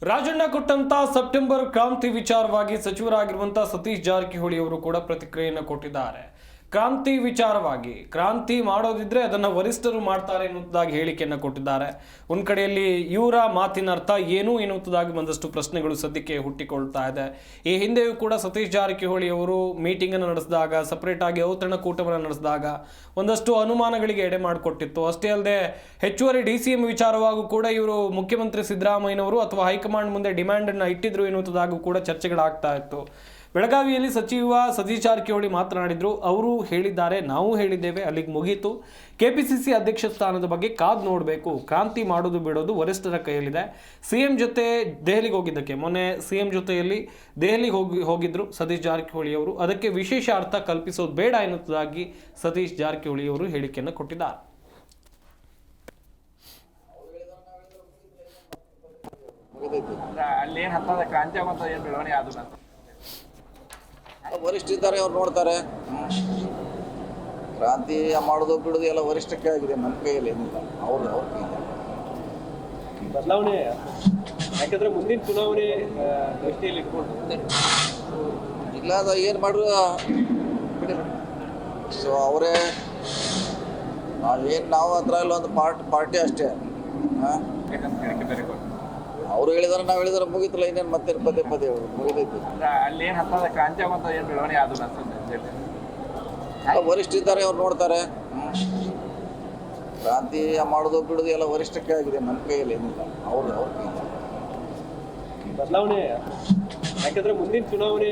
ರಾಜಣ್ಣ ಕೊಟ್ಟಂತ ಸೆಪ್ಟೆಂಬರ್ ಕ್ರಾಂತಿ ವಿಚಾರವಾಗಿ ಸಚಿವರಾಗಿರುವಂತಹ ಸತೀಶ್ ಜಾರಕಿಹೊಳಿ ಅವರು ಕೂಡ ಪ್ರತಿಕ್ರಿಯೆಯನ್ನು ಕೊಟ್ಟಿದ್ದಾರೆ. ಕ್ರಾಂತಿ ವಿಚಾರವಾಗಿ ಕ್ರಾಂತಿ ಮಾಡೋದಿದ್ರೆ ಅದನ್ನ ವರಿಷ್ಠರು ಮಾಡ್ತಾರೆ ಎನ್ನುವುದಾಗಿ ಹೇಳಿಕೆಯನ್ನು ಕೊಟ್ಟಿದ್ದಾರೆ. ಒಂದ್ ಕಡೆಯಲ್ಲಿ ಇವರ ಮಾತಿನ ಅರ್ಥ ಏನು ಎನ್ನುವುದಾಗಿ ಒಂದಷ್ಟು ಪ್ರಶ್ನೆಗಳು ಸದ್ಯಕ್ಕೆ ಹುಟ್ಟಿಕೊಳ್ತಾ ಇದೆ. ಈ ಹಿಂದೆಯೂ ಕೂಡ ಸತೀಶ್ ಜಾರಕಿಹೊಳಿ ಅವರು ಮೀಟಿಂಗ್ ಅನ್ನು ನಡೆಸಿದಾಗ, ಸಪರೇಟ್ ಆಗಿ ಔತಣಕೂಟವನ್ನು ನಡೆಸಿದಾಗ ಒಂದಷ್ಟು ಅನುಮಾನಗಳಿಗೆ ಎಡೆ ಮಾಡಿಕೊಟ್ಟಿತ್ತು. ಅಷ್ಟೇ ಅಲ್ಲದೆ ಹೆಚ್ಚುವರಿ DCM ವಿಚಾರವಾಗೂ ಕೂಡ ಇವರು ಮುಖ್ಯಮಂತ್ರಿ ಸಿದ್ದರಾಮಯ್ಯನವರು ಅಥವಾ ಹೈಕಮಾಂಡ್ ಮುಂದೆ ಡಿಮ್ಯಾಂಡ್ ಅನ್ನು ಇಟ್ಟಿದ್ರು ಎನ್ನುವುದಾಗೂ ಕೂಡ ಚರ್ಚೆಗಳಾಗ್ತಾ ಇತ್ತು. ಬೆಳಗಾವಿಯಲ್ಲಿ ಸಚಿವ ಸತೀಶ್ ಜಾರಕಿಹೊಳಿ ಮಾತನಾಡಿದ್ರು. ಅವರು ಹೇಳಿದ್ದಾರೆ, ನಾವು ಹೇಳಿದ್ದೇವೆ, ಅಲ್ಲಿಗೆ ಮುಗೀತು. KPCC ಅಧ್ಯಕ್ಷ ಸ್ಥಾನದ ಬಗ್ಗೆ ಕಾದು ನೋಡಬೇಕು. ಕ್ರಾಂತಿ ಮಾಡೋದು ಬಿಡೋದು ವರಿಷ್ಠರ ಕೈಯಲ್ಲಿದೆ. CM ಜೊತೆ ದೆಹಲಿಗೆ ಹೋಗಿದ್ದಕ್ಕೆ, ಮೊನ್ನೆ CM ಜೊತೆಯಲ್ಲಿ ದೆಹಲಿಗೆ ಹೋಗಿದ್ರು ಸತೀಶ್ ಜಾರಕಿಹೊಳಿ ಅವರು. ಅದಕ್ಕೆ ವಿಶೇಷ ಅರ್ಥ ಕಲ್ಪಿಸೋದು ಬೇಡ ಎನ್ನುವುದಾಗಿ ಸತೀಶ್ ಜಾರಕಿಹೊಳಿ ಅವರು ಹೇಳಿಕೆಯನ್ನು ಕೊಟ್ಟಿದ್ದಾರೆ. ಅಲ್ಲಿ ಏನು ಹತ್ತದ ಕ್ರಾಂತಿ ಆಗುವಂತ ಏನು ಬೆಳವಣಿಗೆ ಆದ ವರಿಷ್ಠ ಇದ್ದಾರೆ, ಅವ್ರು ನೋಡ್ತಾರೆ. ಕ್ರಾಂತಿ ಮಾಡೋದು ಬಿಡೋದು ಎಲ್ಲ ವರಿಷ್ಠಕ್ಕೆ ಆಗಿದೆ, ನಮ್ಮ ಕೈಯಲ್ಲಿ ಏನಿಲ್ಲ, ಅವ್ರ ಕೈಯಲ್ಲಿ ಬದಲಾವಣೆ. ಯಾಕಂದ್ರೆ ಮುಂದಿನ ಚುನಾವಣೆ ದೃಷ್ಟಿಯಲ್ಲಿ ಇಟ್ಕೊಂಡು ಇಲ್ಲ ಅದು ಏನು ಮಾಡ್ರು ಸೊ ಅವರೇ ನಾವು ಹತ್ರ ಇಲ್ಲ ಒಂದು ಪಾರ್ಟಿ ಅಷ್ಟೇ. ಹಾಂ, ಅವ್ರು ಹೇಳಿದಾರೆ, ನಾವು ಹೇಳಿದಾರೆ, ಮುಗಿತಲ್ಲ. ಇನ್ನೇನು ಮತ್ತೆ ಪದೇ ಹೇಳೋದು ಮುಗಿದೈತಿ. ಅಲ್ಲಿ ಏನು ಹತ್ತದ ಕ್ರಾಂತಿ ಆಗುವಂತ ಏನು ಬೆಳವಣಿಗೆ ಆದ ವರಿಷ್ಠ ಇದ್ದಾರೆ, ಅವ್ರು ನೋಡ್ತಾರೆ. ಕ್ರಾಂತಿ ಮಾಡೋದು ಬಿಡೋದು ಎಲ್ಲ ವರಿಷ್ಠಕ್ಕೆ ಆಗಿದೆ, ನಮ್ಮ ಕೈಯಲ್ಲಿ ಏನಿಲ್ಲ, ಅವ್ರ ಕೈಯಲ್ಲಿ ಬದಲಾವಣೆ. ಯಾಕಂದ್ರೆ ಮುಂದಿನ ಚುನಾವಣೆ